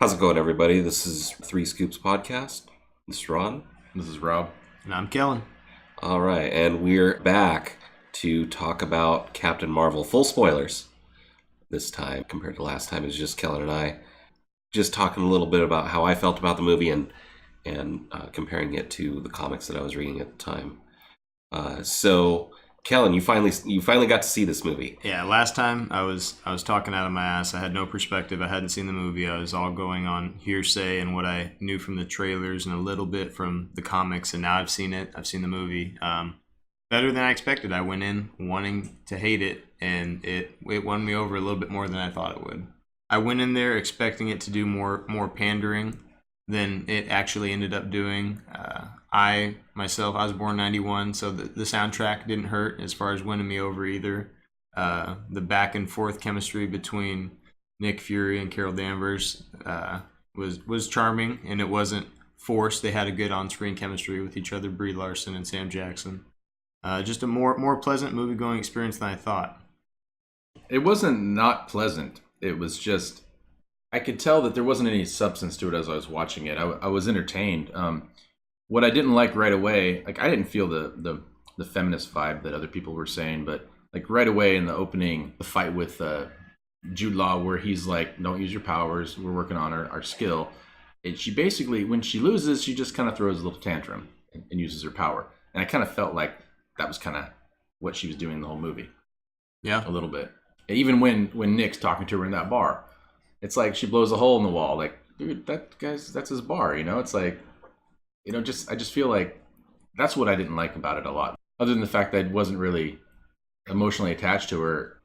How's it going, everybody? This is Three Scoops Podcast. This is Ron. This is Rob. And I'm Kellen. All right, and we're back to talk about Captain Marvel. Full spoilers this time compared to last time. It's just Kellen and I just talking a little bit about how I felt about the movie and comparing it to the comics that I was reading at the time. So, Kellen, you finally got to see this movie. Yeah, last time I was talking out of my ass. I had no perspective. I hadn't seen the movie. I was all going on hearsay and what I knew from the trailers and a little bit from the comics. And now I've seen it. I've seen the movie. Better than I expected. I went in wanting to hate it, and it won me over a little bit more than I thought it would. I went in there expecting it to do more pandering than it actually ended up doing. I was born in 91, so the soundtrack didn't hurt as far as winning me over either. The back and forth chemistry between Nick Fury and Carol Danvers was charming, and it wasn't forced. They had a good on-screen chemistry with each other, Brie Larson and Sam Jackson. Just a more pleasant movie-going experience than I thought. It wasn't not pleasant. It was just, I could tell that there wasn't any substance to it as I was watching it. I was entertained. What I didn't like right away, like I didn't feel the feminist vibe that other people were saying, but like right away in the opening, the fight with Jude Law, where he's like, "Don't use your powers. We're working on our skill." And she basically, when she loses, she just kind of throws a little tantrum and uses her power. And I kind of felt like that was kind of what she was doing the whole movie. Yeah, a little bit. And even when Nick's talking to her in that bar, it's like she blows a hole in the wall. Like, dude, that's his bar. You know, it's like. I just feel like that's what I didn't like about it a lot. Other than the fact that I wasn't really emotionally attached to her.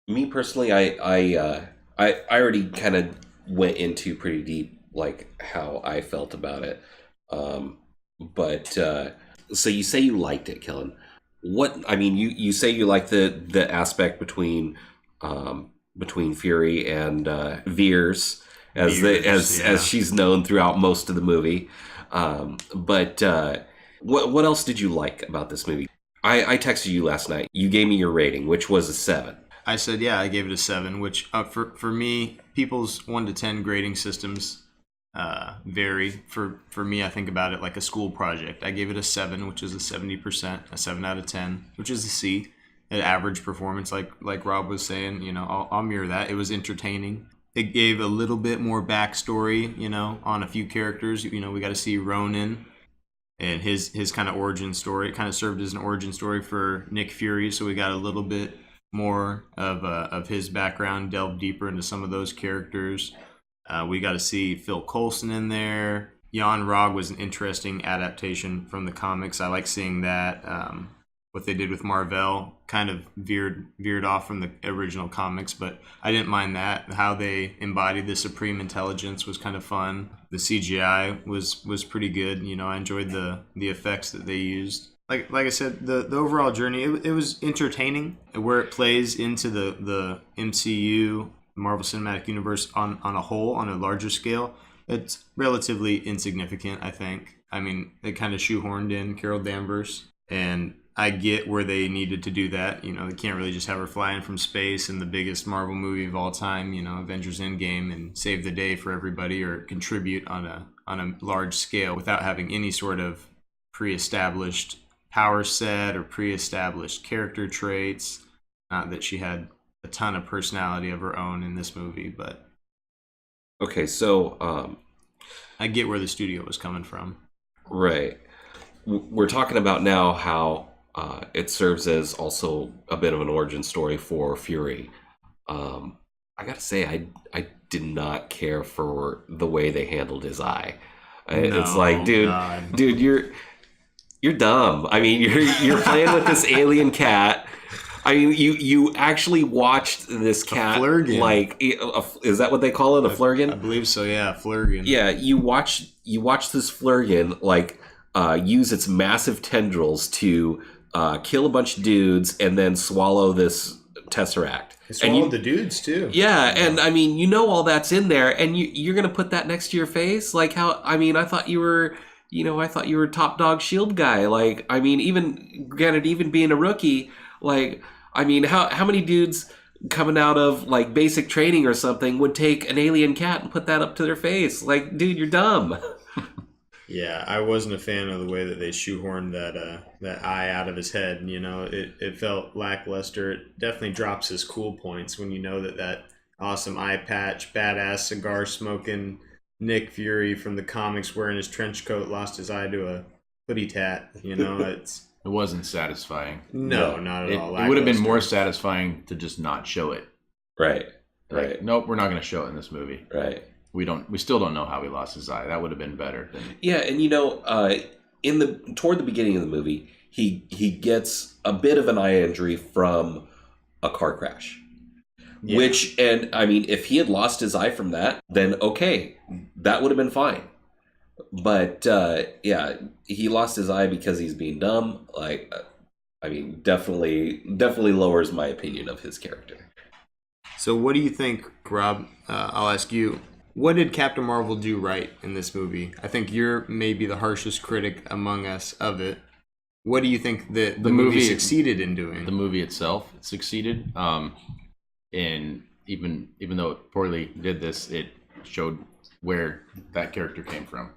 Me personally, I already kind of went into pretty deep like how I felt about it. So you say you liked it, Kellen. You say you like the aspect between Fury and Veers. As she's known throughout most of the movie. What else did you like about this movie? I texted you last night. You gave me your rating, which was a 7. I said, yeah, I gave it a 7, which for me, people's 1 to 10 grading systems vary. For me, I think about it like a school project. I gave it a 7, which is a 70%, a 7 out of 10, which is a C, an average performance, like Rob was saying. I'll mirror that. It was entertaining. It gave a little bit more backstory, on a few characters. We got to see Ronan and his kind of origin story. It kind of served as an origin story for Nick Fury, so we got a little bit more of his background, delve deeper into some of those characters. We got to see Phil Coulson in there. Jan Rog was an interesting adaptation from the comics. I like seeing that. What they did with Marvel kind of veered off from the original comics, but I didn't mind that. How they embodied the Supreme Intelligence was kind of fun. The CGI was pretty good. I enjoyed the effects that they used. Like I said, the overall journey, it was entertaining. Where it plays into the MCU, Marvel Cinematic Universe on a whole, on a larger scale, it's relatively insignificant, I think. I mean, they kind of shoehorned in Carol Danvers, and I get where they needed to do that. They can't really just have her flying from space in the biggest Marvel movie of all time, Avengers Endgame, and save the day for everybody or contribute on a large scale without having any sort of pre-established power set or pre-established character traits. Not that she had a ton of personality of her own in this movie, but okay, so I get where the studio was coming from. Right. We're talking about now how it serves as also a bit of an origin story for Fury. I gotta say, I did not care for the way they handled his eye. It's like, dude, you're dumb. I mean, you're playing with this alien cat. I mean, you actually watched this cat, like, is that what they call it, a Flurgan? I believe so. Yeah, Flurgan. Yeah, you watch this Flurgan like use its massive tendrils to kill a bunch of dudes and then swallow this Tesseract. It swallowed the dudes too. Yeah, and I mean, all that's in there, and you're gonna put that next to your face? Like how? I mean, I thought you were top dog Shield guy. Like, I mean, even being a rookie, like, I mean, how many dudes coming out of like basic training or something would take an alien cat and put that up to their face. Like, dude, you're dumb. Yeah, I wasn't a fan of the way that they shoehorned that eye out of his head. You know, it felt lackluster. It definitely drops his cool points when you know that awesome eye patch, badass cigar smoking Nick Fury from the comics wearing his trench coat lost his eye to a hoodie tat. You know, It wasn't satisfying. no, not at all. It would have been more Lackluster. satisfying to just not show it. Right. Like, Right. nope, we're not going to show it in this movie. Right. We still don't know how he lost his eye. That would have been better. Yeah, and toward the beginning of the movie, he gets a bit of an eye injury from a car crash. Yeah. Which, and I mean, if he had lost his eye from that, then okay, that would have been fine. But yeah, he lost his eye because he's being dumb. Like, I mean, definitely lowers my opinion of his character. So, what do you think, Rob? I'll ask you. What did Captain Marvel do right in this movie? I think you're maybe the harshest critic among us of it. What do you think that the movie succeeded in doing? The movie itself succeeded. And even though it poorly did this, it showed where that character came from.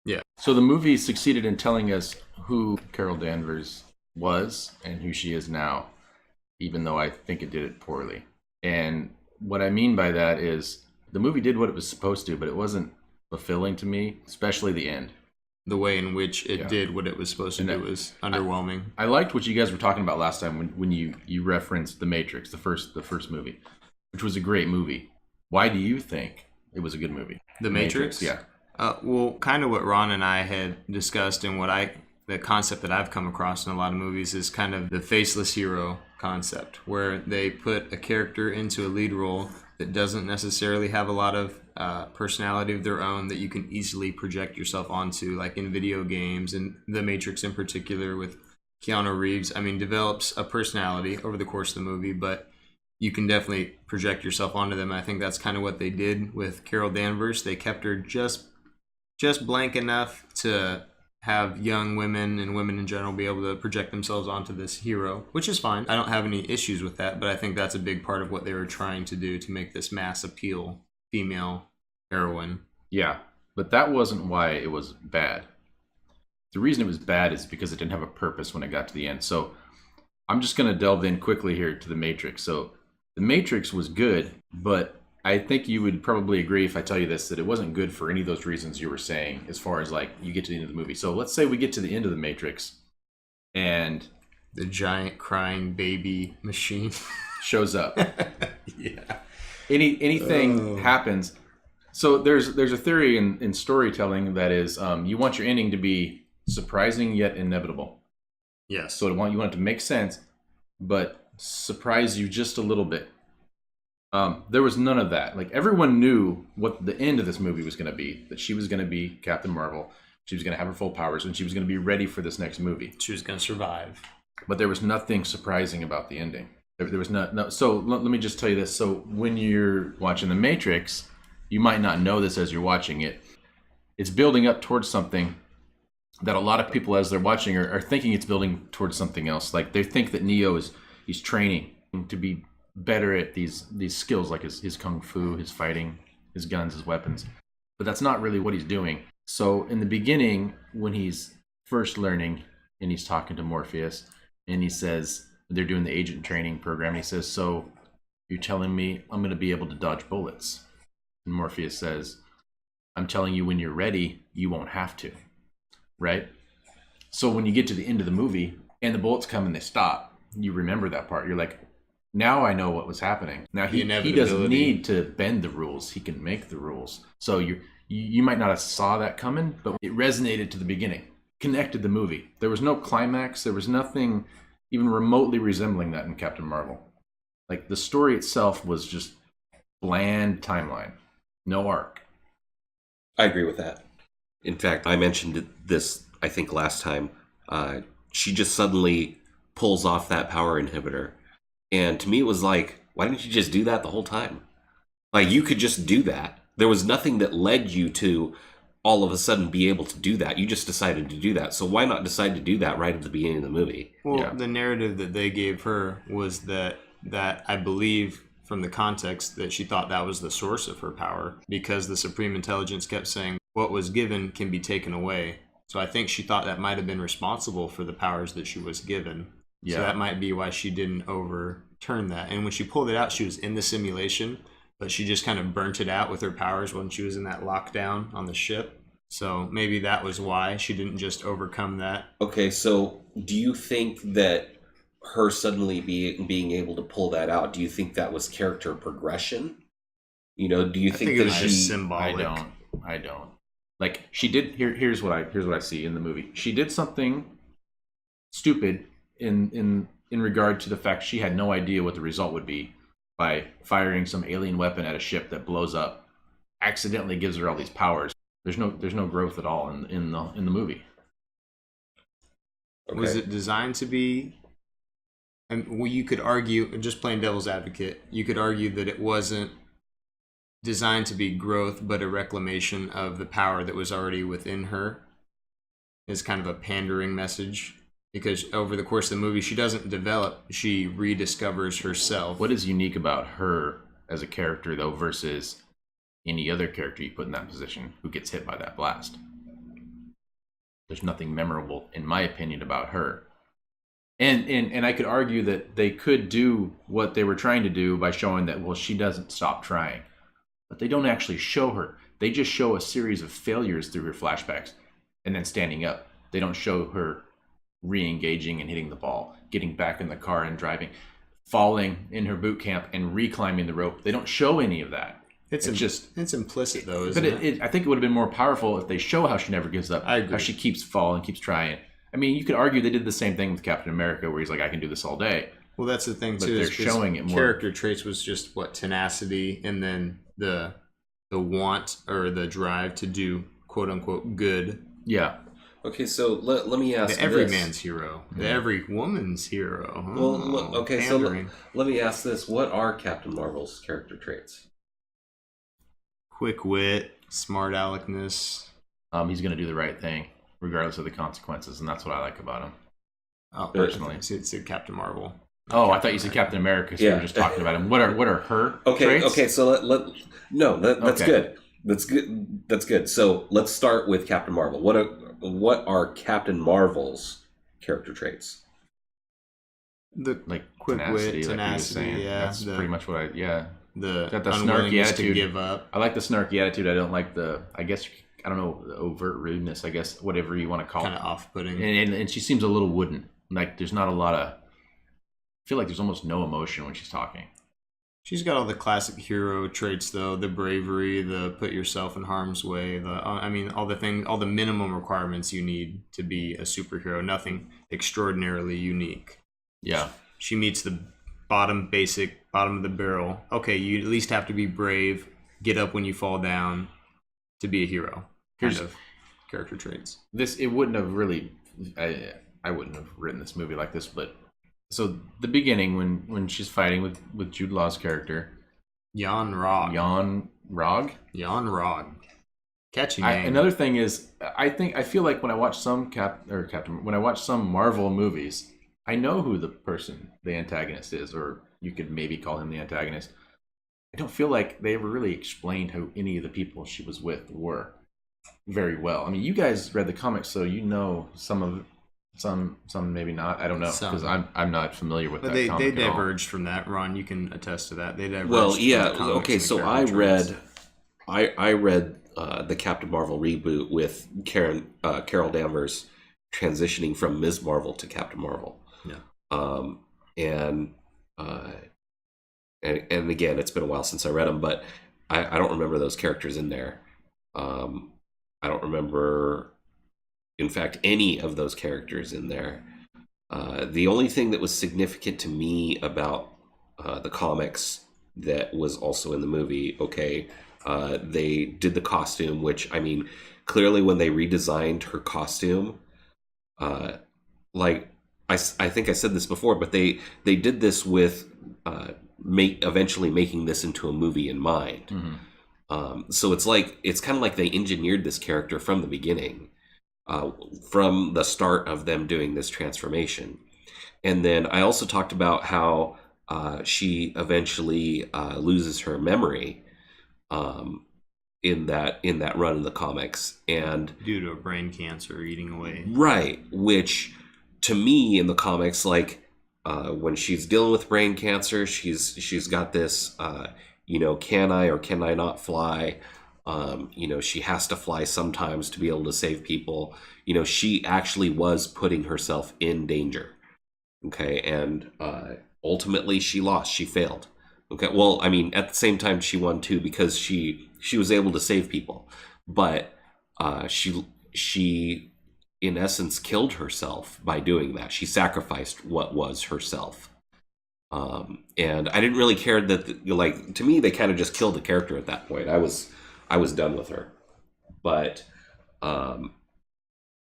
Yeah. So the movie succeeded in telling us who Carol Danvers was and who she is now, even though I think it did it poorly. And what I mean by that is the movie did what it was supposed to, but it wasn't fulfilling to me, especially the end. The way in which it Yeah. did what it was supposed to do was underwhelming. I liked what you guys were talking about last time when you referenced The Matrix, the first movie, which was a great movie. Why do you think it was a good movie? The Matrix? Yeah. Well, kind of what Ron and I had discussed, and the concept that I've come across in a lot of movies is kind of the faceless hero concept, where they put a character into a lead role that doesn't necessarily have a lot of personality of their own that you can easily project yourself onto, like in video games, and The Matrix in particular with Keanu Reeves. I mean, develops a personality over the course of the movie, but you can definitely project yourself onto them. I think that's kind of what they did with Carol Danvers. They kept her just blank enough to have young women and women in general be able to project themselves onto this hero, which is fine. I don't have any issues with that, but I think that's a big part of what they were trying to do to make this mass appeal female heroine. Yeah, but that wasn't why it was bad. The reason it was bad is because it didn't have a purpose when it got to the end. So I'm just going to delve in quickly here to The Matrix. So The Matrix was good, but I think you would probably agree if I tell you this, that it wasn't good for any of those reasons you were saying as far as like you get to the end of the movie. So let's say we get to the end of The Matrix and The giant crying baby machine shows up. Yeah. Anything happens. So there's a theory in storytelling that is you want your ending to be surprising yet inevitable. Yes. So you want it to make sense, but surprise you just a little bit. There was none of that. Like, everyone knew what the end of this movie was going to be, that she was going to be Captain Marvel. She was going to have her full powers, and she was going to be ready for this next movie. She was going to survive. But there was nothing surprising about the ending. There was no. So let me just tell you this. So when you're watching The Matrix, you might not know this as you're watching it. It's building up towards something that a lot of people, as they're watching, are thinking it's building towards something else. Like, they think that Neo he's training to be better at these skills, like his kung fu, his fighting, his guns, his weapons. But that's not really what he's doing. So in the beginning, when he's first learning and he's talking to Morpheus, and he says, they're doing the agent training program, he says, so you're telling me I'm going to be able to dodge bullets? And Morpheus says, I'm telling you, when you're ready, you won't have to. Right? So when you get to the end of the movie and the bullets come and they stop, you remember that part. You're like, now I know what was happening. Now he doesn't need to bend the rules. He can make the rules. So you might not have saw that coming, but it resonated to the beginning, connected the movie. There was no climax. There was nothing even remotely resembling that in Captain Marvel. Like, the story itself was just bland timeline, no arc. I agree with that. In fact, I mentioned this, I think, last time. She just suddenly pulls off that power inhibitor. And to me, it was like, why didn't you just do that the whole time? Like, you could just do that. There was nothing that led you to all of a sudden be able to do that. You just decided to do that. So why not decide to do that right at the beginning of the movie? Well, Yeah. the narrative that they gave her was that that I believe from the context that she thought that was the source of her power, because the Supreme Intelligence kept saying what was given can be taken away. So I think she thought that might have been responsible for the powers that she was given. Yeah. So that might be why she didn't overturn that. And when she pulled it out, she was in the simulation, but she just kind of burnt it out with her powers when she was in that lockdown on the ship. So maybe that was why she didn't just overcome that. Okay, so do you think that her suddenly being able to pull that out, do you think that was character progression? You know, do you I think think it that was just she... symbolic. I don't. Like, she did. Here's what I see in the movie. She did something stupid in regard to the fact she had no idea what the result would be by firing some alien weapon at a ship that blows up. Accidentally gives her all these powers. There's no growth at all in the movie. Okay. Was it designed to be? And well, you could argue, just playing devil's advocate, you could argue that it wasn't designed to be growth, but a reclamation of the power that was already within her. Is kind of a pandering message, because over the course of the movie, she doesn't develop; she rediscovers herself. What is unique about her as a character, though, versus any other character you put in that position who gets hit by that blast? There's nothing memorable, in my opinion, about her. And I could argue that they could do what they were trying to do by showing that, well, she doesn't stop trying. But they don't actually show her. They just show a series of failures through her flashbacks and then standing up. They don't show her re-engaging and hitting the ball, getting back in the car and driving, falling in her boot camp and re-climbing the rope. They don't show any of that. It's implicit, though, isn't it? I think it would have been more powerful if they show how she never gives up. I agree. How she keeps falling, keeps trying. I mean, you could argue they did the same thing with Captain America, where he's like, I can do this all day. Well, that's the thing, But too. they're is 'cause showing it more. Character traits was just, what, tenacity, and then the want or the drive to do, quote-unquote, good. Yeah. Okay, so let me ask The every this. man's hero. The every woman's hero. Well, okay, pandering. so let me ask this. What are Captain Marvel's character traits? Quick wit, smart aleckness. He's going to do the right thing, regardless of the consequences, and that's what I like about him. Oh, Personally. It's Captain Marvel. Oh, I thought you said Captain America, so we Yeah. were just talking about him. What are her Okay, traits? okay, so that's Okay. good. That's good. So let's start with Captain Marvel. What are Captain Marvel's character traits? The Like quick tenacity, wit, like he was saying. yeah. That's pretty much what The Got the snarky unwillingness to attitude. give up. I like the snarky attitude. I don't like the overt rudeness, I guess, whatever you want to call Kind it. of off-putting. And she seems a little wooden. Like there's not a lot of, I feel like there's almost no emotion when she's talking. She's got all the classic hero traits, though: the bravery, the put yourself in harm's way, all the things, all the minimum requirements you need to be a superhero. Nothing extraordinarily unique. Yeah. She meets the bottom of the barrel. Okay, you at least have to be brave, get up when you fall down, to be a hero. Kind of character traits. It wouldn't have really, I wouldn't have written this movie like this, but so the beginning when she's fighting with Jude Law's character, Jan Rog. Jan Rog. Jan Rog. Catchy name. Another thing is, I feel like when I watch some when I watch some Marvel movies, I know who the antagonist is, or you could maybe call him the antagonist. I don't feel like they ever really explained who any of the people she was with were very well. I mean, you guys read the comics, so you know some maybe not. I don't know, because I'm not familiar with But that comic they at all. diverged from that. Ron, you can attest to that. They diverged. Well, from yeah. the comics Okay, and the so character traits. I read the Captain Marvel reboot with Carol Danvers transitioning from Ms. Marvel to Captain Marvel. Yeah. And again, it's been a while since I read them, but I don't remember those characters in there. I don't remember, in fact, any of those characters in there. The only thing that was significant to me about the comics that was also in the movie, they did the costume, which, I mean, clearly when they redesigned her costume, like I think I said this before, but they did this with eventually making this into a movie in mind. Mm-hmm. So it's kind of like they engineered this character from the beginning, from the start of them doing this transformation. And then I also talked about how she eventually loses her memory in that run in the comics, and Due to a brain cancer eating away. right, which to me in the comics, like when she's dealing with brain cancer, she's got this, can I or can I not fly? She has to fly sometimes to be able to save people. She actually was putting herself in danger. Okay, and ultimately she lost. She failed. Okay, well, I mean, at the same time she won too because she was able to save people, but she in essence killed herself by doing that. She sacrificed what was herself. And I didn't really care that, like, to me, they kind of just killed the character at that point. I was done with her, but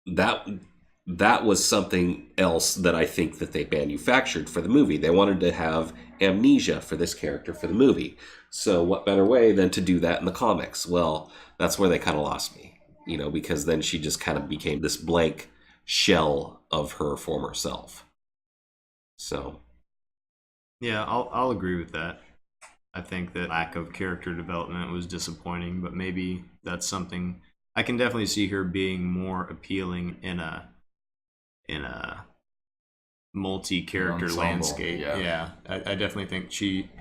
that was something else that I think that they manufactured for the movie. They wanted to have amnesia for this character for the movie. So what better way than to do that in the comics? Well, that's where they kind of lost me, because then she just kind of became this blank shell of her former self. So, Yeah, I'll agree with that. I think that lack of character development was disappointing, but maybe that's something I can definitely see her being more appealing in a multi-character Ensemble, landscape. yeah. I definitely think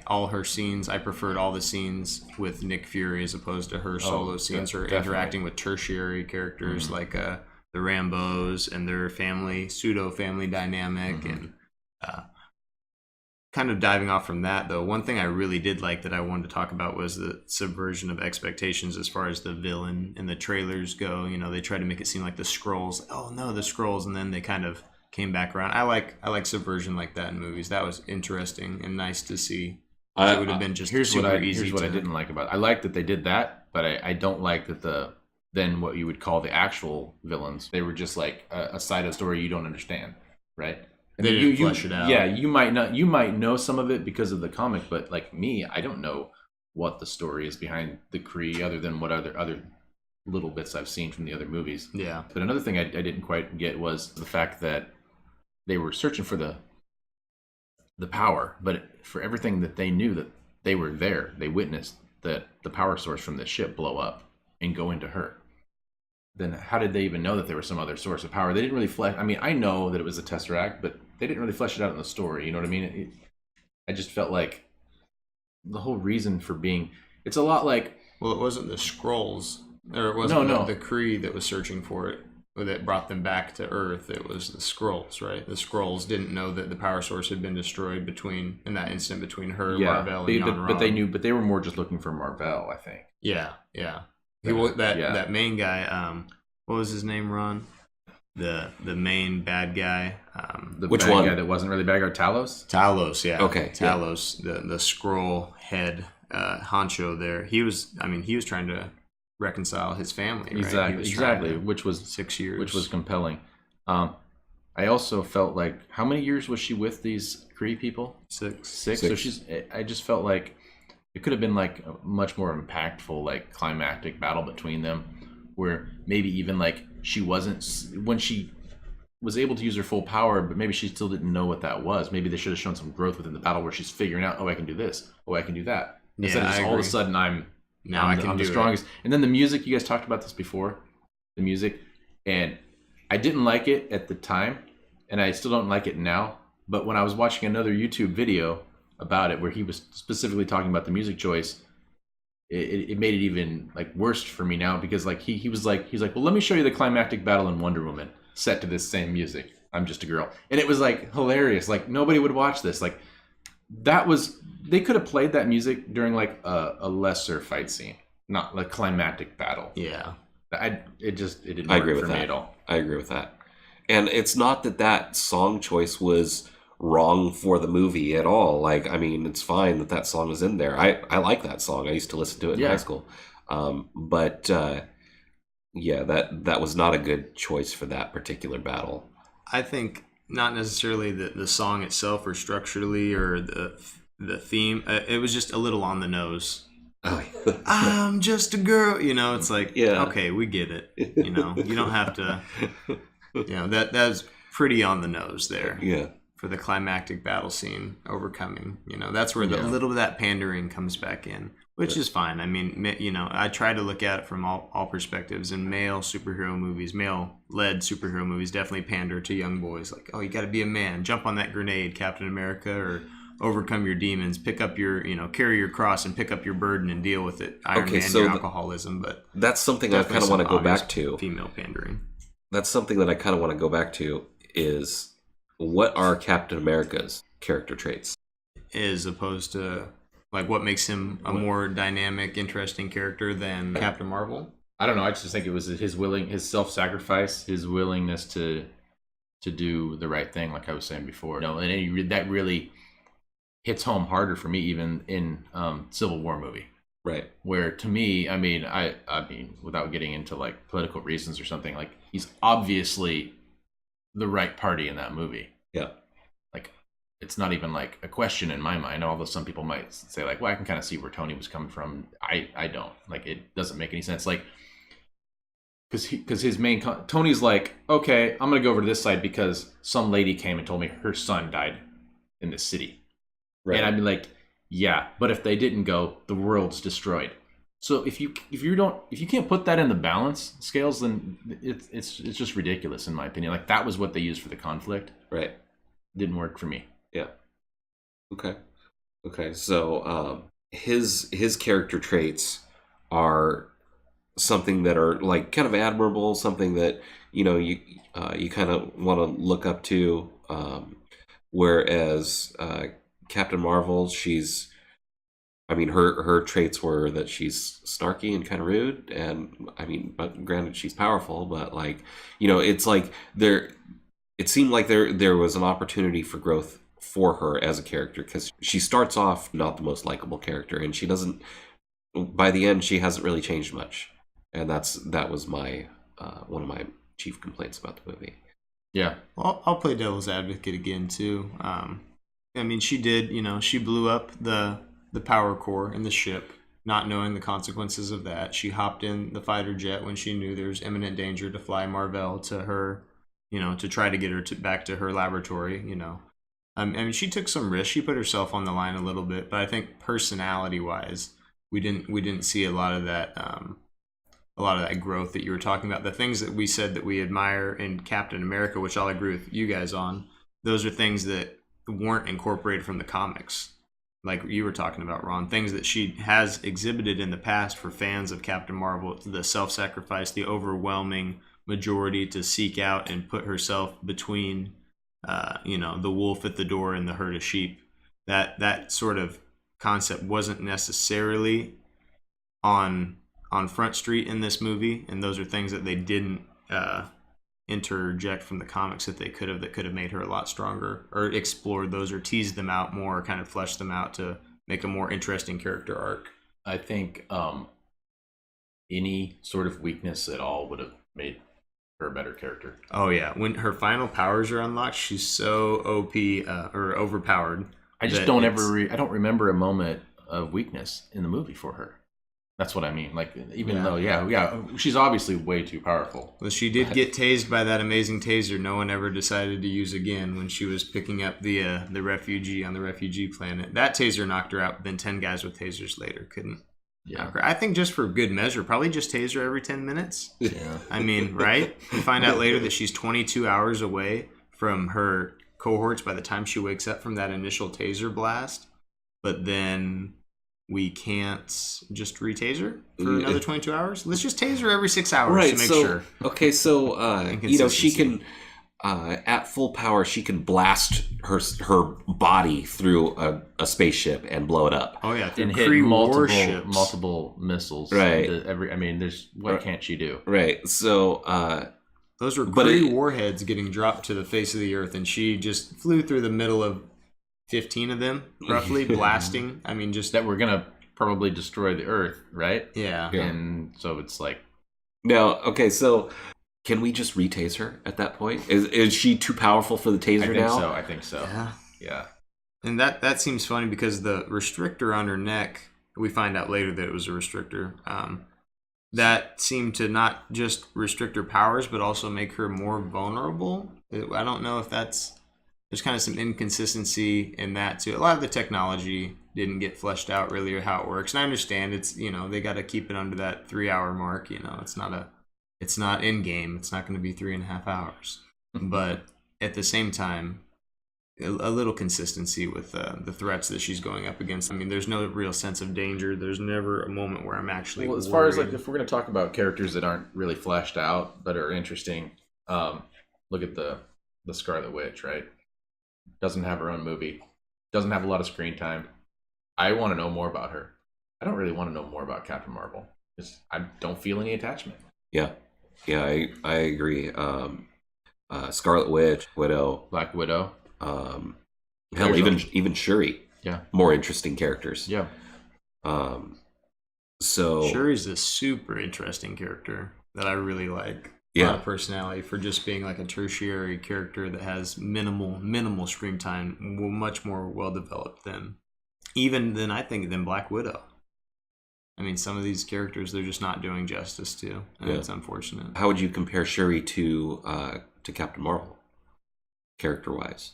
all her scenes, I preferred all the scenes with Nick Fury as opposed to her solo scenes, or definitely. interacting with tertiary characters like the Rambos and their pseudo family dynamic, and kind of diving off from that, though, one thing I really did like that I wanted to talk about was the subversion of expectations as far as the villain and the trailers go. They try to make it seem like the Skrulls. Oh no, the Skrulls, and then they kind of came back around. I like subversion like that in movies. That was interesting and nice to see. It would have been just Here's super what I easy. didn't like about it. I like that they did that, but I don't like that then what you would call the actual villains, they were just like a side of the story you don't understand, right? They didn't flesh it out. Yeah, you might know some of it because of the comic, but like me, I don't know what the story is behind the Kree other than what other little bits I've seen from the other movies. Yeah. But another thing I didn't quite get was the fact that they were searching for the power, but for everything that they knew that they were there, they witnessed that the power source from the ship blow up and go into her. Then how did they even know that there was some other source of power? They didn't really flesh. I mean, I know that it was a Tesseract, but they didn't really flesh it out in the story. You know what I mean? I just felt like the whole reason for being, it's a lot like, Well, it wasn't the Skrulls, or it wasn't No. the Kree that was searching for it, or that brought them back to Earth. It was the Skrulls, right? The Skrulls didn't know that the power source had been destroyed in that instant between her, Marvel, and Jan but they Rod. knew, but they were more just looking for Marvel, I think. Yeah. Yeah. That main guy, what was his name, Ron? The main bad guy. The Which bad one? guy that wasn't really bad guy, Talos? Talos, yeah. Okay, yeah. Talos, the Skrull head honcho there. He was trying to reconcile his family, right? He was trying Exactly. to- Which was 6 years. which was compelling. I also felt like, how many years was she with these Kree people? 6. 6. Six. So I just felt like it could have been like a much more impactful, like climactic battle between them, where maybe even like she wasn't, when she was able to use her full power, but maybe she still didn't know what that was. Maybe they should have shown some growth within the battle where she's figuring out, oh, I can do this, oh, I can do that. Yeah, Instead of just I all of a agree. sudden I'm do the it. strongest. And then the music, you guys talked about this before, the music, and I didn't like it at the time, and I still don't like it now. But when I was watching another YouTube video about it, where he was specifically talking about the music choice, it made it even like worse for me now, because like he's like, well, let me show you the climactic battle in Wonder Woman set to this same music. I'm just a girl, and it was like hilarious. Like nobody would watch this. Like they could have played that music during like a lesser fight scene, not like climactic battle. Yeah. It didn't I work agree for with me that. at all. I agree with that. And it's not that song choice was wrong for the movie at all. Like, I mean, it's fine that song is in there. I like that song. I used to listen to it in Yeah. high school. But yeah, that was not a good choice for that particular battle. I think not necessarily the song itself or structurally or the theme. It was just a little on the nose. Oh, I'm just a girl. It's like, Yeah. okay, we get it. You don't have to, that's pretty on the nose there. yeah. for the climactic battle scene, overcoming. You know, that's where the Yeah. little bit of that pandering comes back in, which is fine. I mean, you know, I try to look at it from all perspectives. And male superhero movies, male-led superhero movies, definitely pander to young boys. Like, oh, you got to be a man, jump on that grenade, Captain America, or overcome your demons, pick up your, you know, carry your cross and pick up your burden and deal with it. Iron Okay, Man, so your alcoholism, but That's something I kind of want to go back to. Female pandering. That's something that I kind of want to go back to is what are Captain America's character traits? As opposed to like what makes him a more dynamic, interesting character than Captain Marvel. I don't know. I just think it was his self-sacrifice, his willingness to do the right thing, like I was saying before. You know, and that really hits home harder for me, even in Civil War movie, Right. where to me, I mean, without getting into like political reasons or something, like he's obviously the right party in that movie. Yeah. Like, it's not even like a question in my mind, although some people might say like, well, I can kind of see where Tony was coming from. I don't. Like, it doesn't make any sense. Like, because his main Tony's like, okay, I'm gonna go over to this side because some lady came and told me her son died in this city. Right. And I'd be like, yeah, but if they didn't go, the world's destroyed. So if you can't put that in the balance scales, then it's just ridiculous in my opinion. Like, that was what they used for the conflict. Right. Didn't work for me. Yeah. Okay. Okay. So his character traits are something that are like kind of admirable, something that you know you kind of want to look up to. Whereas Captain Marvel, her traits were that she's snarky and kind of rude, and but granted she's powerful, but like, you know, it's like it seemed like there was an opportunity for growth for her as a character, because she starts off not the most likable character, and she doesn't, by the end she hasn't really changed much, and that was my one of my chief complaints about the movie. Yeah. Well, I'll play devil's advocate again too. I mean, she did, you know, she blew up the power core in the ship, not knowing the consequences of that. She hopped in the fighter jet when she knew there was imminent danger to fly Mar-Vell to her, you know, to try to get her back to her laboratory, you know. I mean, she took some risks. She put herself on the line a little bit, but I think personality-wise, we didn't see a lot of that growth that you were talking about. The things that we said that we admire in Captain America, which I'll agree with you guys on, those are things that weren't incorporated from the comics. Like you were talking about, Ron, things that she has exhibited in the past for fans of Captain Marvel, the self-sacrifice, the overwhelming majority to seek out and put herself between, you know, the wolf at the door and the herd of sheep. That sort of concept wasn't necessarily on Front Street in this movie, and those are things that they didn't interject from the comics that could have made her a lot stronger, or explored those, or teased them out more, or kind of fleshed them out to make a more interesting character arc. I think any sort of weakness at all would have made her a better character. Oh yeah, when her final powers are unlocked, she's so OP or overpowered. I just don't remember a moment of weakness in the movie for her. That's what I mean. Like, even though, she's obviously way too powerful. Well, she did get tased by that amazing taser no one ever decided to use again when she was picking up the refugee on the refugee planet. That taser knocked her out, but then 10 guys with tasers later couldn't knock her. I think just for good measure, probably just taser her every 10 minutes. Yeah. I mean, right? You find out later that she's 22 hours away from her cohorts by the time she wakes up from that initial taser blast. But then we can't just re-taser for another 22 hours. Let's just taser every 6 hours to make sure. Okay, so you know, she can at full power, she can blast her body through a spaceship and blow it up. Oh yeah, and hit multiple missiles. Right. What can't she do? Right. So those were Kree warheads getting dropped to the face of the earth, and she just flew through the middle of 15 of them, roughly, blasting. I mean, just that we're gonna probably destroy the Earth, right? Yeah. And so it's like, no. Okay, so can we just retase her at that point? Is she too powerful for the taser now? I think so. Yeah. And that seems funny because the restrictor on her neck, we find out later that it was a restrictor. That seemed to not just restrict her powers, but also make her more vulnerable. I don't know if that's there's kind of some inconsistency in that too. A lot of the technology didn't get fleshed out really, or how it works. And I understand it's, they got to keep it under that 3 hour mark. It's not in game. It's not going to be 3.5 hours. But at the same time, a little consistency with the threats that she's going up against. I mean, there's no real sense of danger. There's never a moment where I'm actually Well, as far as worried. if we're going to talk about characters that aren't really fleshed out but are interesting, look at the Scarlet Witch, right? Doesn't have her own movie, doesn't have a lot of screen time. I want to know more about her. I don't really want to know more about Captain Marvel. I don't feel any attachment. Yeah, I agree. Scarlet Witch, Widow, Black Widow. hell, There's even Shuri. Yeah. More interesting characters. Yeah. So Shuri's a super interesting character that I really like. A Yeah. lot of personality for just being like a tertiary character that has minimal screen time, much more well developed than I think than Black Widow. I mean, some of these characters they're just not doing justice to, and Yeah. it's unfortunate. how would you compare Shuri to Captain Marvel, character-wise?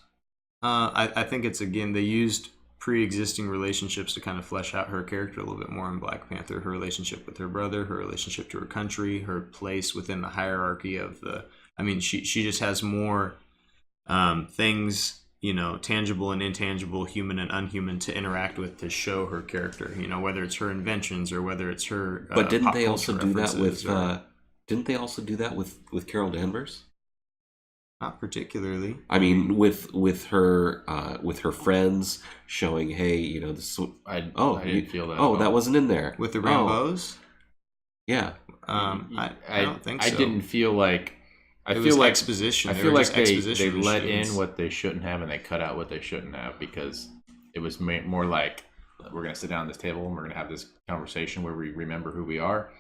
I think it's, again, they used pre-existing relationships to kind of flesh out her character a little bit more in Black Panther. Her relationship with her brother, her relationship to her country, her place within the hierarchy of the. I mean, she just has more things, tangible and intangible, human and unhuman, to interact with to show her character. Whether it's her inventions or whether it's her. But didn't pop they also culture do that with? references or- Didn't they also do that with Carol Danvers? Not particularly. I mean, with her friends showing, hey, this. I Oh, didn't feel that. Oh, at all. that wasn't in there With the Oh, Rambos? yeah, I don't think so. I didn't feel like. I It feel was like exposition. I They feel were like just they exposition let machines. in what they shouldn't have and they cut out what they shouldn't have, because it was more like, we're going to sit down at this table and we're going to have this conversation where we remember who we are.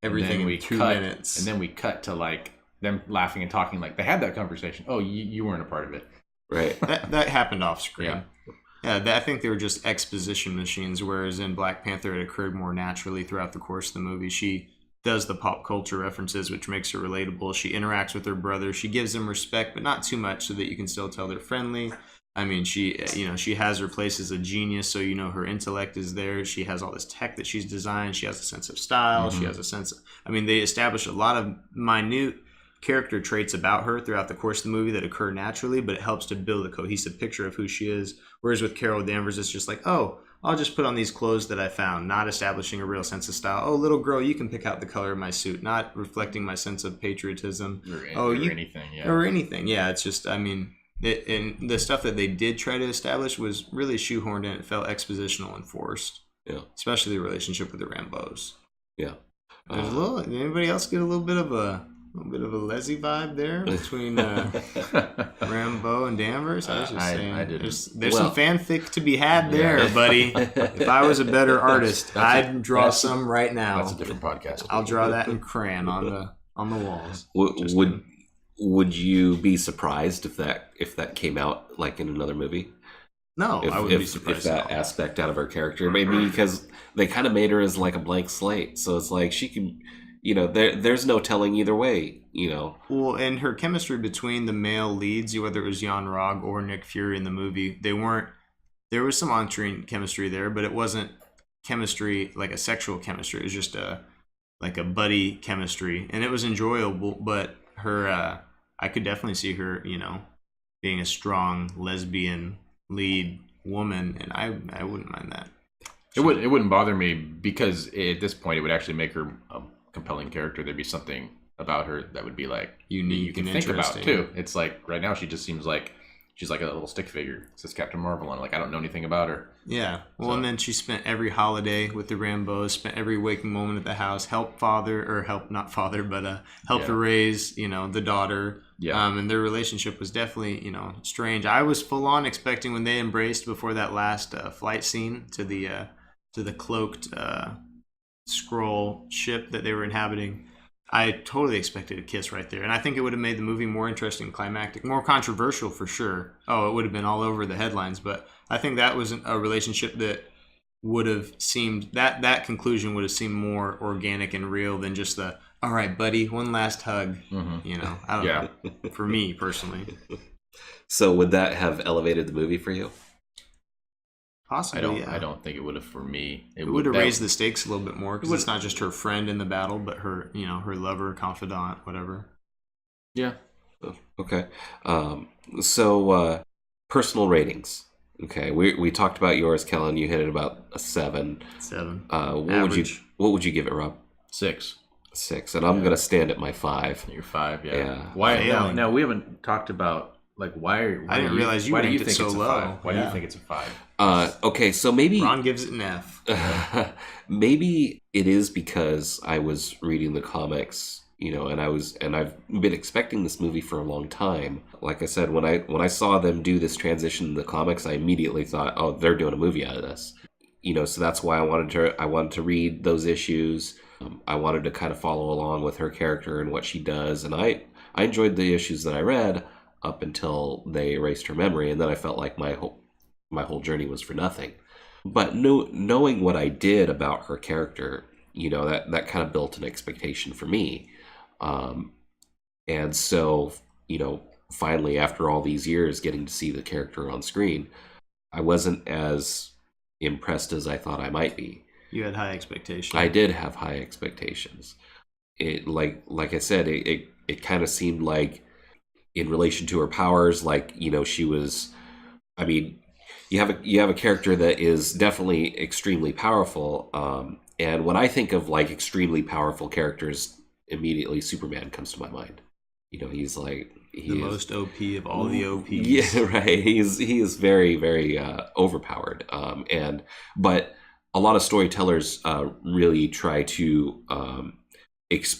Everything in we 2 cut, minutes. And then we cut to like them laughing and talking like they had that conversation. Oh, you weren't a part of it. right. that happened off screen. Yeah. I think they were just exposition machines, whereas in Black Panther it occurred more naturally throughout the course of the movie. She does the pop culture references, which makes her relatable. She interacts with her brother. She gives them respect, but not too much, so that you can still tell they're friendly. I mean, she has her place as a genius, so her intellect is there. She has all this tech that she's designed. She has a sense of style. She has a sense of, they establish a lot of minute character traits about her throughout the course of the movie that occur naturally, but it helps to build a cohesive picture of who she is. Whereas with Carol Danvers, it's just like, oh, I'll just put on these clothes that I found, not establishing a real sense of style. Oh, little girl, you can pick out the color of my suit, not reflecting my sense of patriotism Or anything. Yeah. or anything. Yeah, it's just, and the stuff that they did try to establish was really shoehorned in. It felt expositional and forced. Yeah. Especially the relationship with the Rambos. Yeah. There's did anybody else get a little bit of a Leslie vibe there between Rambo and Danvers? I was just saying. I didn't. There's Well- some fanfic to be had there, buddy. If I was a better artist, I'd draw some right now. That's a different podcast. I'll draw that in crayon on the walls. Just Would you be surprised if that came out like in another movie? No, If, I wouldn't be if surprised. that at all. aspect out of her character, maybe because they kind of made her as like a blank slate, so it's like she can, there's no telling either way, Well, and her chemistry between the male leads, whether it was Jan Rog or Nick Fury in the movie, there was some on-screen chemistry there, but it wasn't chemistry like a sexual chemistry. It was just like a buddy chemistry, and it was enjoyable. But her, I could definitely see her, being a strong lesbian lead woman, and I wouldn't mind that. It wouldn't bother me, because at this point it would actually make her a compelling character. There'd be something about her that would be like Unique you can and think about interesting. too. It's like right now she just seems like she's like a little stick figure. It says Captain Marvel on, like I don't know anything about her. Yeah. Well, So- and then she spent every holiday with the Rambos, spent every waking moment at the house, help Yeah. to raise, the daughter. Yeah. And their relationship was definitely, strange. I was full on expecting when they embraced before that last flight scene to the cloaked scroll ship that they were inhabiting. I totally expected a kiss right there. And I think it would have made the movie more interesting, climactic, more controversial for sure. Oh, it would have been all over the headlines. But I think that was a relationship that would have seemed, that conclusion would have seemed more organic and real than just all right, buddy, one last hug. Mhm. I don't Yeah. know. For me personally. So would that have elevated the movie for you? Possibly, yeah. I don't think it would have for me. It would have that- raised the stakes a little bit more because it's not just her friend in the battle, but her, her lover, confidant, whatever. Yeah. Okay. So personal ratings. Okay, we talked about yours, Kellen. You hit it about a 7. 7. What would you give it, Rob? 6. 6, and I'm gonna stand at my 5. You're 5. Yeah. Yeah. Why? Failing. Now we haven't talked about like why. I didn't realize you Why do you ranked it think so it's a low. 5? Why do Yeah. you think it's a 5? Okay, so maybe Ron gives it an F. maybe it is because I was reading the comics, and I've been expecting this movie for a long time. Like I said, when I saw them do this transition in the comics, I immediately thought, oh, they're doing a movie out of this. So that's why I wanted to read those issues. I wanted to kind of follow along with her character and what she does, and I enjoyed the issues that I read up until they erased her memory, and then I felt like my whole journey was for nothing. But knowing what I did about her character, that kind of built an expectation for me. And so, finally, after all these years getting to see the character on screen, I wasn't as impressed as I thought I might be. You had high expectations. I did have high expectations. It like I said, it kind of seemed like in relation to her powers, like, she was, I mean, you have a character that is definitely extremely powerful. And when I think of like extremely powerful characters, immediately Superman comes to my mind. He's like the most OP of all the OPs. Yeah, right. He is very, very overpowered. But a lot of storytellers really try to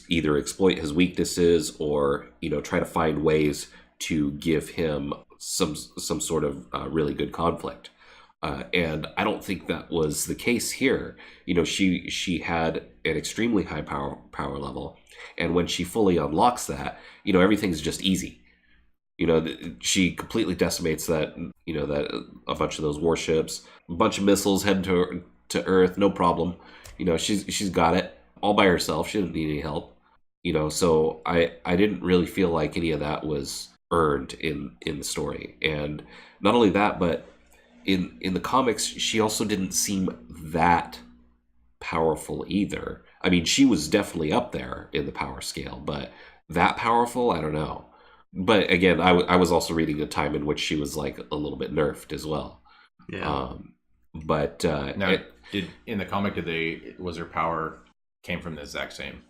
either exploit his weaknesses or try to find ways to give him some sort of really good conflict. And I don't think that was the case here. She had an extremely high power level, and when she fully unlocks that, everything's just easy. She completely decimates that a bunch of those warships, a bunch of missiles head to Earth, no problem. She's got it all by herself. She didn't need any help. So I didn't really feel like any of that was earned in the story. And not only that, but in the comics, she also didn't seem that powerful either. I mean, she was definitely up there in the power scale, but that powerful, I don't know. But again, I was also reading a time in which she was like a little bit nerfed as well. Yeah. But Now, in the comic, was her power came from the exact same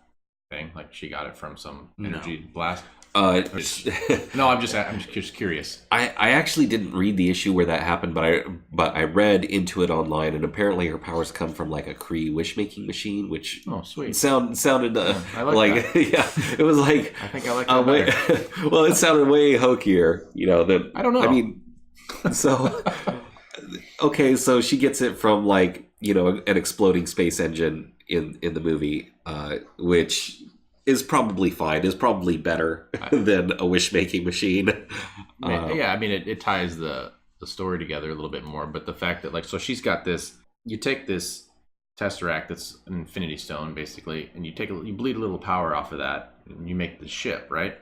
thing? Like she got it from some energy blast? No, I'm just curious. I actually didn't read the issue where that happened, but I read into it online, and apparently her powers come from like a Kree wish-making machine, which Sweet. sounded I like that. yeah, it was like I think I like that better. well, it sounded way hokier, than I don't know. I mean, so okay, so she gets it from like an exploding space engine in the movie, which is probably fine, is probably better than a wish-making machine. Yeah, I mean, it ties the story together a little bit more, but the fact that, like, so she's got this, you take this Tesseract that's an Infinity Stone, basically, and you bleed a little power off of that, and you make the ship, right?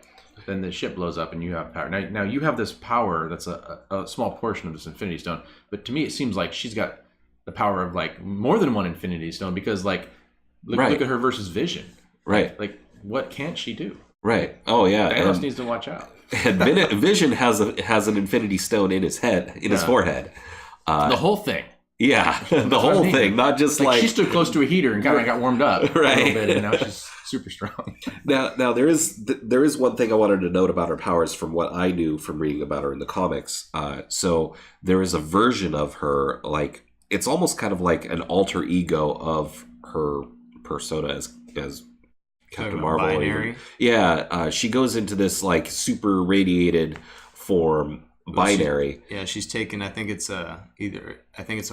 Then the ship blows up and you have power. Now you have this power that's a small portion of this Infinity Stone, but to me it seems like she's got the power of, like, more than one Infinity Stone, because, like, look at her versus Vision. Right. Like, what can't she do? Right. Oh yeah. Thanos needs to watch out. And Vision has an Infinity Stone in his head, in his forehead. The whole thing. Yeah, the whole thing, not just Like, like she stood close to a heater and kind of got warmed up Right. a little bit, and now she's super strong. Now there is one thing I wanted to note about her powers from what I knew from reading about her in the comics. So there is a version of her, like, it's almost kind of like an alter ego of her persona as Captain Marvel. Binary. Yeah, she goes into this like super radiated form, binary. Yeah, she's taken. I think it's a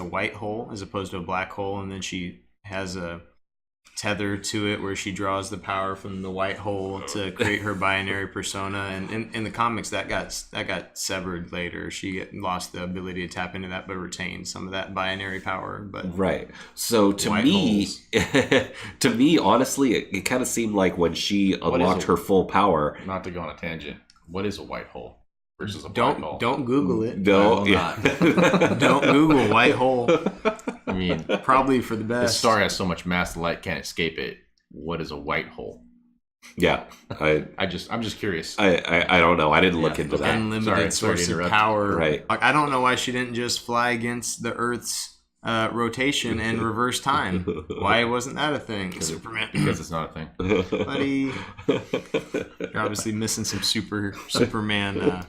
white hole as opposed to a black hole, and then she has a tether to it where she draws the power from the white hole to create her binary persona. And in the comics, that got severed later. She lost the ability to tap into that, but retained some of that binary power. But Right. So to White me, holes. to me, honestly, it kind of seemed like when she unlocked it? her full power. Not to go on a tangent, what is a white hole? versus a black hole. Don't Google it. No, will yeah. Don't Google white hole. I mean, Probably for the the best. star has so much mass, the light can't escape it. What is a white hole? Yeah, I'm just curious. I don't know. I didn't look Yeah, into okay. that. Unlimited Sorry to source of interrupt. power. Right. Like, I don't know why she didn't just fly against the Earth's rotation and reverse time. Why wasn't that a thing? Superman. Because it's not a thing. Buddy. You're obviously missing some Superman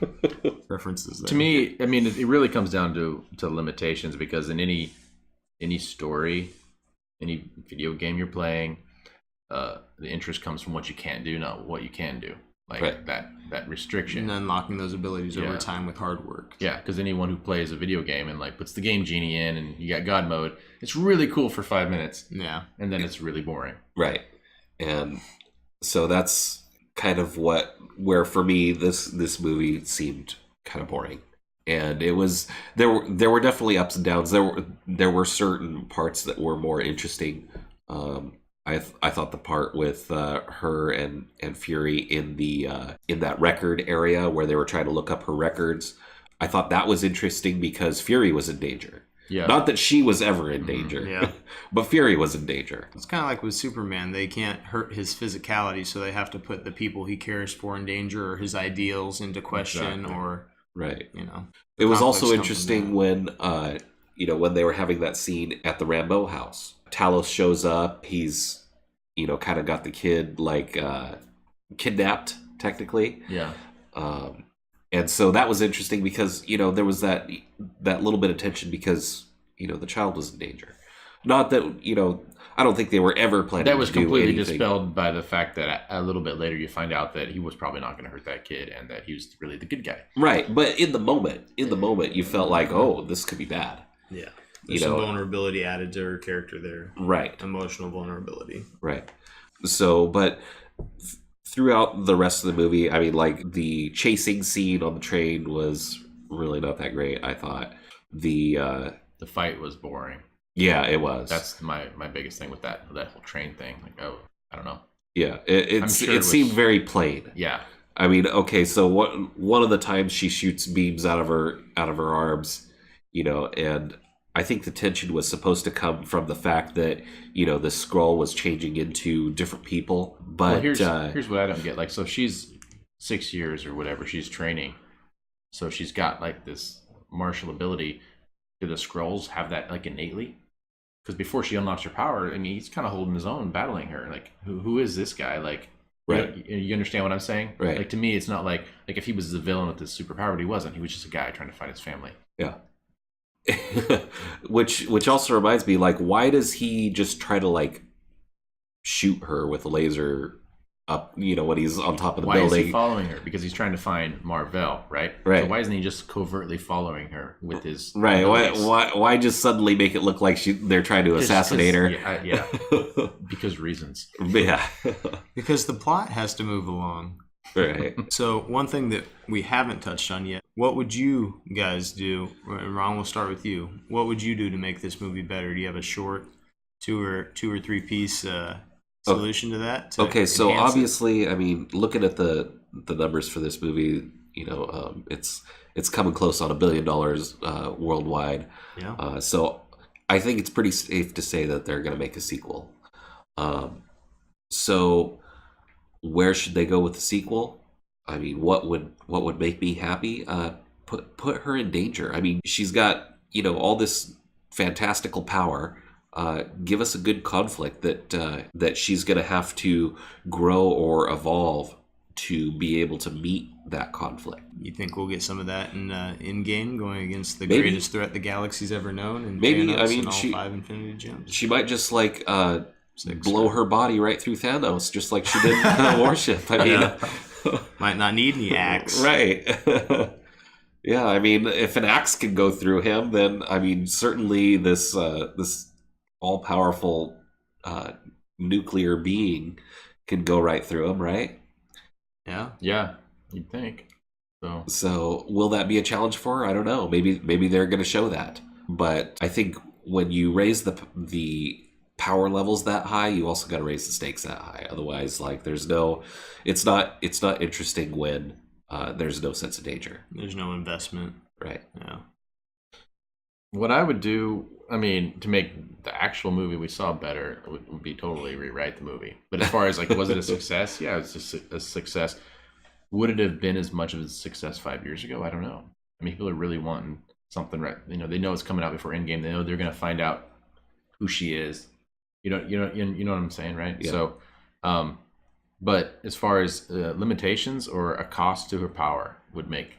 references there. To me, I mean, it really comes down to limitations, because in any story, any video game you're playing, the interest comes from what you can't do, not what you can do. Like Right. that restriction. and unlocking those abilities over Yeah. time with hard work. Yeah, because anyone who plays a video game and like puts the game genie in and you got God mode, it's really cool for 5 minutes, Yeah. and then it's really boring. Right. And so that's kind of where for me this movie seemed kind of boring. And it was there were definitely ups and downs. There were certain parts that were more interesting. I thought the part with her and Fury in that record area where they were trying to look up her records, I thought that was interesting because Fury was in danger. Yeah. Not that she was ever in danger, Yeah. but Fury was in danger. It's kind of like with Superman. They can't hurt his physicality, so they have to put the people he cares for in danger or his ideals into question. Exactly. Or, Right. you know. It was conflicts also come from interesting that. when when they were having that scene at the Rambeau house. Talos shows up. He's kind of got the kid like kidnapped technically. Yeah. And so that was interesting because there was that little bit of tension because the child was in danger. Not that I don't think they were ever planning That was to do completely anything. dispelled by the fact that a little bit later you find out that he was probably not going to hurt that kid and that he was really the good guy. Right, but in the moment you felt like, oh, this could be bad. Yeah. You There's some know- vulnerability added to her character there. Right. Emotional vulnerability. Right. So, but throughout the rest of the movie, I mean, like the chasing scene on the train was really not that great. I thought The fight was boring. yeah, it was. That's my biggest thing with that whole train thing. Like, oh, I don't know. yeah. It I'm sure it it was- seemed very plain. Yeah. I mean, okay, so one of the times she shoots beams out of her arms, and I think the tension was supposed to come from the fact that the scroll was changing into different people. But Well, here's what I don't get. Like, so she's 6 years or whatever she's training, so she's got like this martial ability. Do the scrolls have that like innately? Because before she unlocks her power, I mean, he's kind of holding his own, battling her. Like, who is this guy? Like, Right. You understand what I'm saying? Right. Like, to me, it's not like if he was the villain with this superpower, but he wasn't. He was just a guy trying to find his family. yeah. which also reminds me, like, why does he just try to like shoot her with a laser up? When he's on top of the Why is building. he following her? Because he's trying to find Mar-Vell, right? Right. So why isn't he just covertly following her with his Right. abilities? Why just suddenly make it look like they're trying to Just 'cause- assassinate her? Yeah, because reasons. Yeah. Because the plot has to move along. Right. So one thing that we haven't touched on yet, what would you guys do? Ron, we'll start with you. What would you do to make this movie better? Do you have a short two or three piece solution to that? to Okay, so enhance it? obviously, I mean, looking at the numbers for this movie, it's coming close on $1 billion worldwide. Yeah. So I think it's pretty safe to say that they're going to make a sequel. So where should they go with the sequel? I mean, what would make me happy? Put her in danger. I mean, she's got all this fantastical power. Give us a good conflict that she's going to have to grow or evolve to be able to meet that conflict. You think we'll get some of that in game, going against the Maybe. greatest threat the galaxy's ever known, and Maybe, Thanos I mean, and all she- 5 Infinity Gems? She might just like Six, blow her body right through Thanos, just like she did in Warship. I mean, Yeah. Might not need any axe. right. Yeah, I mean, if an axe can go through him, then I mean, certainly this all-powerful nuclear being can go right through him, right? Yeah. Yeah, you'd think. So will that be a challenge for her? I don't know. Maybe they're going to show that. But I think when you raise the power levels that high, you also got to raise the stakes that high. Otherwise, like it's not interesting when there's no sense of danger. There's no investment. Right. Yeah. What I would do, I mean, to make the actual movie we saw better, would be totally rewrite the movie. But as far as like, was it a success? Yeah, it's just a success. Would it have been as much of a success 5 years ago? I don't know. I mean, people are really wanting something, right? You know, they know it's coming out before Endgame. They know they're going to find out who she is. You know what I'm saying, right? Yeah. So, but as far as limitations or a cost to her power would make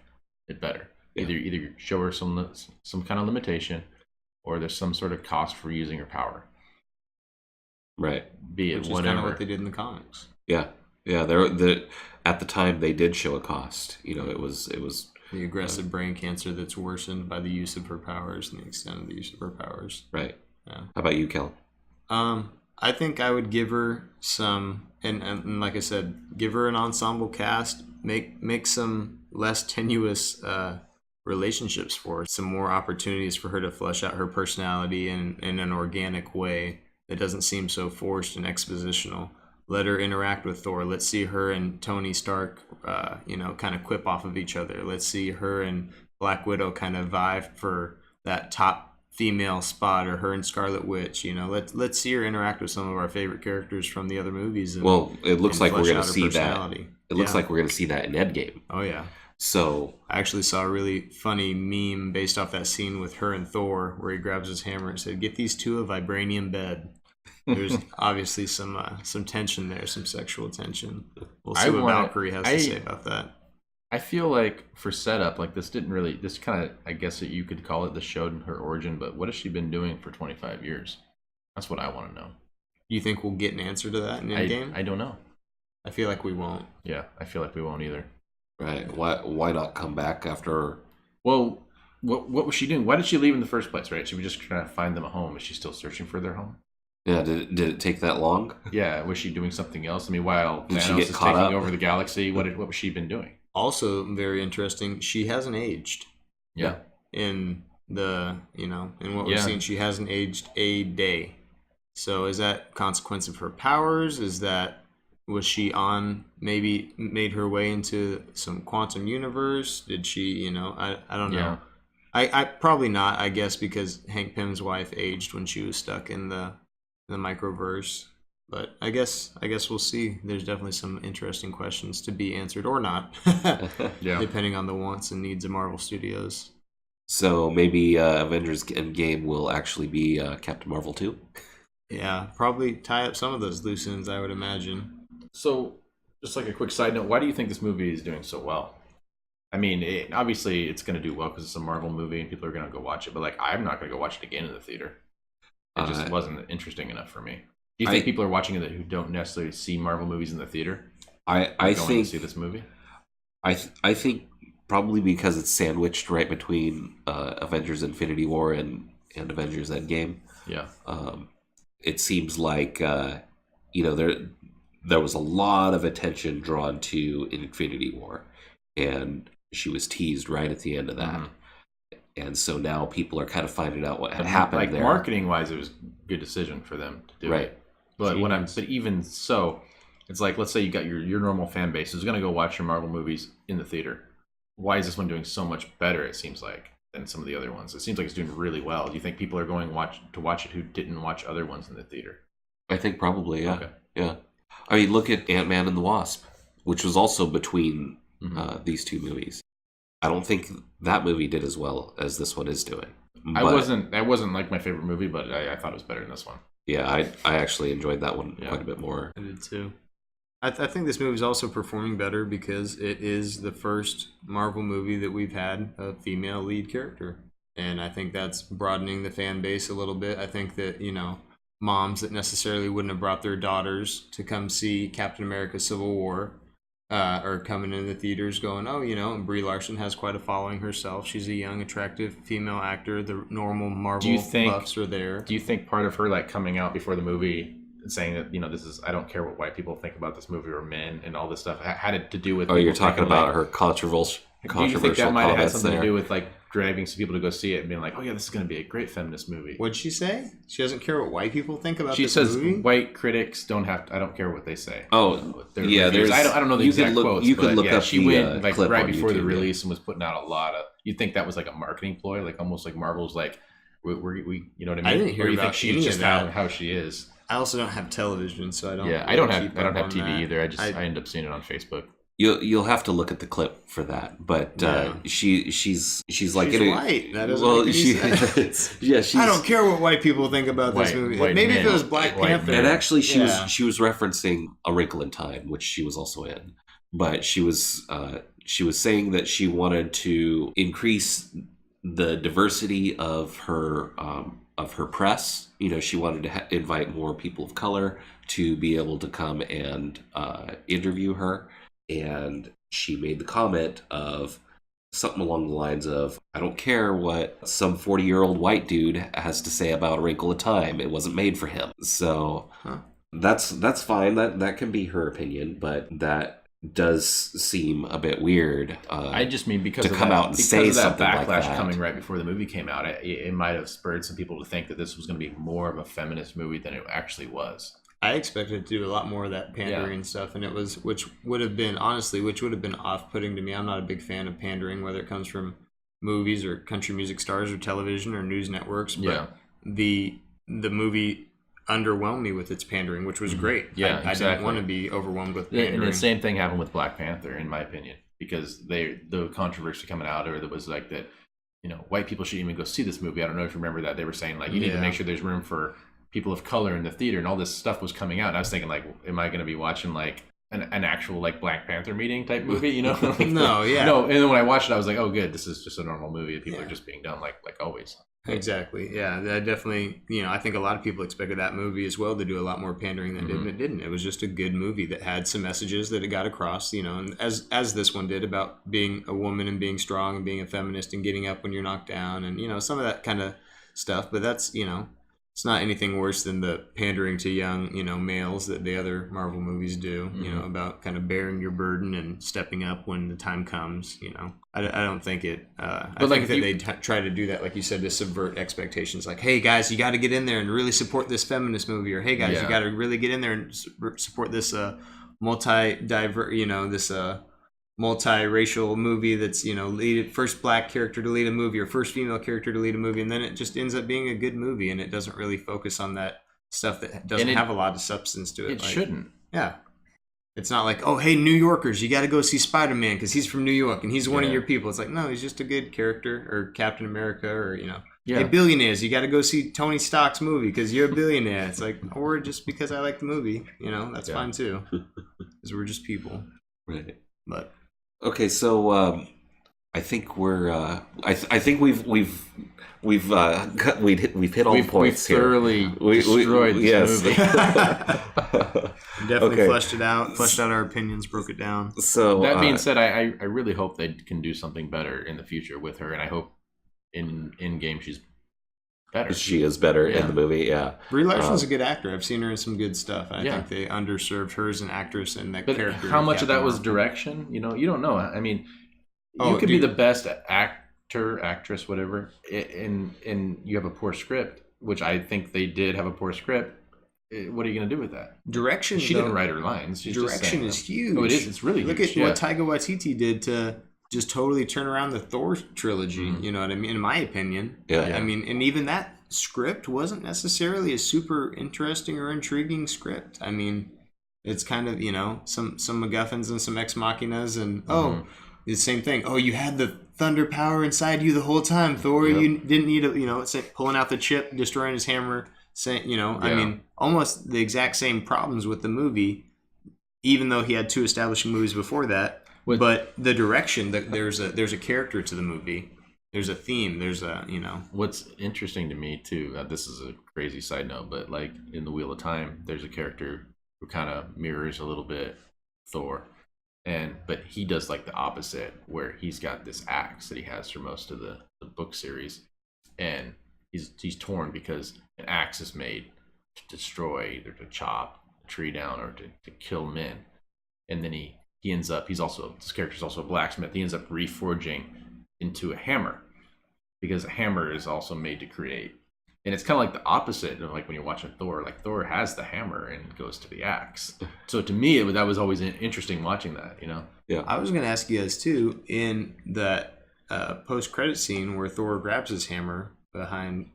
it better. Yeah. Either show her some kind of limitation, or there's some sort of cost for using her power. Right. Be it Which is kind whatever. of what they did in the comics. Yeah. Yeah. At the time they did show a cost. You know, it was The aggressive brain cancer that's worsened by the use of her powers and the extent of the use of her powers. right. Yeah. How about you, Kel? I think I would give her some, and like I said, give her an ensemble cast. Make some less tenuous relationships for her. Some more opportunities for her to flesh out her personality in an organic way that doesn't seem so forced and expositional. Let her interact with Thor. Let's see her and Tony Stark, kind of quip off of each other. Let's see her and Black Widow kind of vie for that top female spot, or her and Scarlet Witch. You know, let's see her interact with some of our favorite characters from the other movies. And, Well, it looks and like we're flesh going out to her see that. personality. It looks Yeah. like we're going to see that in Endgame. Oh yeah. So I actually saw a really funny meme based off that scene with her and Thor, where he grabs his hammer and said, "Get these two a vibranium bed." There's obviously some tension there, some sexual tension. We'll see what Valkyrie has to say about that. I feel like for setup, like this kind of, I guess that you could call it, this showed her origin, but what has she been doing for 25 years? That's what I want to know. You think we'll get an answer to that in Endgame? I don't know. I feel like we won't. Yeah, I feel like we won't either. right, why not come back after? Well, what was she doing? Why did she leave in the first place, right? She was just trying to find them a home. Is she still searching for their home? Yeah, did it take that long? Yeah, was she doing something else? I mean, while Did she Thanos get is caught taking up? over the galaxy, what was she been doing? Also, very interesting. She hasn't aged Yeah. in the in what we've Yeah. seen. She hasn't aged a day. So is that consequence of her powers? Was she on, maybe made her way into some quantum universe? Did she, I don't know. Yeah. I probably not, I guess, because Hank Pym's wife aged when she was stuck in the microverse. But I guess we'll see. There's definitely some interesting questions to be answered or not, Yeah. depending on the wants and needs of Marvel Studios. So maybe Avengers Endgame will actually be Captain Marvel 2? Yeah, probably tie up some of those loose ends, I would imagine. So, just like a quick side note, why do you think this movie is doing so well? I mean, obviously it's going to do well because it's a Marvel movie and people are going to go watch it. But like, I'm not going to go watch it again in the theater. It just wasn't interesting enough for me. Do you think people are watching it who don't necessarily see Marvel movies in the theater? I going think to see this movie. I think probably because it's sandwiched right between Avengers Infinity War and Avengers Endgame. Yeah. It seems like there was a lot of attention drawn to Infinity War, and she was teased right at the end of that. Mhm. And so now people are kind of finding out what had happened like there. marketing wise, it was a good decision for them to do Right. it. But but even so, it's like, let's say you got your normal fan base who's going to go watch your Marvel movies in the theater. Why is this one doing so much better? It seems like than some of the other ones. It seems like it's doing really well. Do you think people are going to watch it who didn't watch other ones in the theater? I think probably, yeah. Okay. Yeah. I mean, look at Ant-Man and the Wasp, which was also between Mhm. these two movies. I don't think that movie did as well as this one is doing. That But, wasn't like my favorite movie, but I thought it was better than this one. yeah, I actually enjoyed that one Yeah. quite a bit more. I did too. I think this movie is also performing better because it is the first Marvel movie that we've had a female lead character. And I think that's broadening the fan base a little bit. I think that, moms that necessarily wouldn't have brought their daughters to come see Captain America Civil War are coming in the theaters going, oh, and Brie Larson has quite a following herself. She's a young, attractive female actor. The normal Marvel buffs are there. Do you think part of her like coming out before the movie and saying that this is, I don't care what white people think about this movie or men and all this stuff had it to do with? Oh, you're people talking thinking, about like, her Do you think that controversial might have had comments something there. to do with like driving some people to go see it and being like, oh yeah, this is going to be a great feminist movie? What'd she say? She doesn't care what white people think about She this says movie? white critics don't have to, I don't care what they say. Oh, Their yeah, reviews. there's. I don't know the you could exact look, quotes. You could but look yeah, up she the went like clip right on before the YouTube, yeah. release and was putting out a lot of. You'd think that was like a marketing ploy, like almost like Marvel's like we you know what I mean? I didn't hear or you about think she's any just of that. how she is. I also don't have television, so I don't. Yeah, I don't have keep I don't up have on TV that. either. I end up seeing it on Facebook. You'll have to look at the clip for that. But Yeah. she's like She's in a, white. That doesn't well, make any sense. yeah, she's. I don't care what white people think about this White- movie. white Maybe if men. it was Black White Panther. men. And actually, she Yeah. was referencing A Wrinkle in Time, which she was also in. But she was saying that she wanted to increase the diversity of her press. You know, she wanted to invite more people of color to be able to come and interview her. And she made the comment of something along the lines of, I don't care what some 40-year-old white dude has to say about A Wrinkle in Time. It wasn't made for him. So Huh. that's fine. That can be her opinion, but that does seem a bit weird. I just mean because to of come that, out and because say of that something like backlash that. coming right before the movie came out, it might have spurred some people to think that this was going to be more of a feminist movie than it actually was. I expected it to do a lot more of that pandering stuff, and it was, which would have been off-putting to me. I'm not a big fan of pandering, whether it comes from movies or country music stars or television or news networks. But Yeah. the movie underwhelmed me with its pandering, which was great. Yeah, I exactly. didn't want to be overwhelmed with And pandering. the same thing happened with Black Panther, in my opinion, because the controversy coming out, or there was like that, you know, white people shouldn't even go see this movie. I don't know if you remember that. They were saying like, you need to Yeah. make sure there's room for people of color in the theater, and all this stuff was coming out. And I was thinking like, am I going to be watching like an actual like Black Panther meeting type movie? You know? Like, No, yeah. no. And then when I watched it, I was like, oh, good, this is just a normal movie. People Yeah. are just being dumb, like always. Exactly. Yeah, that definitely, I think a lot of people expected that movie as well to do a lot more pandering than it did, and it didn't. It was just a good movie that had some messages that it got across, and as this one did, about being a woman and being strong and being a feminist and getting up when you're knocked down, and some of that kind of stuff. But that's, it's not anything worse than the pandering to young, males that the other Marvel movies do, about kind of bearing your burden and stepping up when the time comes, I don't think it, I But, like, think that if they try to do that, like you said, to subvert expectations. Like, hey guys, you got to get in there and really support this feminist movie, or hey guys, Yeah. you got to really get in there and support this multiracial movie that's first black character to lead a movie or first female character to lead a movie, and then it just ends up being a good movie, and it doesn't really focus on that stuff that doesn't have a lot of substance to it. It Like, shouldn't. yeah. It's not like, oh, hey, New Yorkers, you got to go see Spider-Man because he's from New York and he's one of Yeah. your people. It's like, no, he's just a good character, or Captain America, or, Yeah. hey, billionaires, you got to go see Tony Stark's movie because you're a billionaire. It's like, or just because I like the movie, that's fine too. Because we're just people. Right. But Okay, so I think we're I think we've hit all the We've points here. thoroughly destroyed this yes. movie. definitely Okay. fleshed out our opinions, broke it down. So That being said, I really hope they can do something better in the future with her, and I hope in game she's better. she is better Yeah. in the movie. Yeah. Brie Larson's a good actor. I've seen her in some good stuff. I Yeah. think they underserved her as an actress and that But character. how much of Captain that was Marvel. direction? You don't know. I mean, Oh, you could be dude. the best actor, actress, whatever, and you have a poor script, which I think they did have a poor script. What are you going to do with that? Direction. She though, didn't write her lines. She's just direction saying is them. huge. Oh, it is. It's really Look huge. at what Taika Waititi did to just totally turn around the Thor trilogy. Mhm. You know what I mean? In my opinion. Yeah. I mean, and even that script wasn't necessarily a super interesting or intriguing script. I mean, it's kind of some MacGuffins and some ex machinas, and the same thing. Oh, you had the thunder power inside you the whole time, Thor. Yep. You didn't need it's like pulling out the chip, destroying his hammer. Saying, I Yeah. mean, almost the exact same problems with the movie, even though he had two establishing movies before that. But the direction, there's a character to the movie. There's a theme. There's a What's interesting to me too, this is a crazy side note, but like in the Wheel of Time, there's a character who kind of mirrors a little bit Thor, but he does like the opposite, where he's got this axe that he has for most of the book series, and he's torn because an axe is made to destroy, either to chop a tree down or to kill men, and then he this character's also a blacksmith. He ends up reforging into a hammer because a hammer is also made to create. And it's kind of like the opposite of like when you're watching Thor. Like Thor has the hammer and goes to the axe. So to me, that was always interesting watching that. Yeah. I was going to ask you guys too, in that post-credit scene where Thor grabs his hammer behind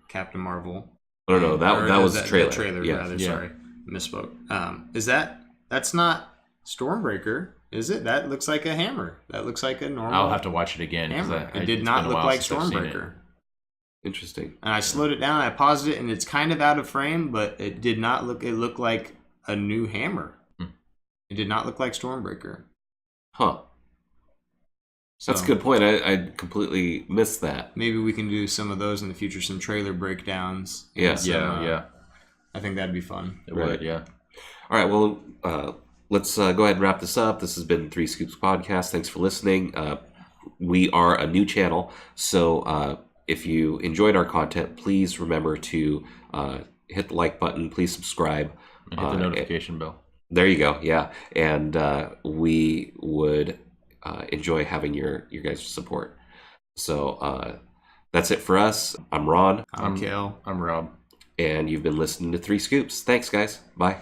Captain Marvel. I don't know. That was the trailer. The trailer, Yeah. rather. Yeah. Sorry, misspoke. That's not Stormbreaker, is it? That looks like a hammer. That looks like a normal. I'll have to watch it again. 'Cause hammer. It it's did been not a look while like since I've seen it. Stormbreaker. Interesting. And I slowed it down. I paused it, and it's kind of out of frame, but it did not look. It looked like a new hammer. It did not look like Stormbreaker. Huh. That's a good point. I completely missed that. Maybe we can do some of those in the future. Some trailer breakdowns. and Yeah. some, Yeah. I think that'd be fun. It Right. would, yeah. All right. Well, let's go ahead and wrap this up. This has been Three Scoops Podcast. Thanks for listening. We are a new channel, so if you enjoyed our content, please remember to hit the like button. Please subscribe. And hit the notification bell. There you go. Yeah, and we would enjoy having your guys' support. So that's it for us. I'm Ron, I'm Kale. I'm Rob. and you've been listening to Three Scoops. Thanks, guys. Bye.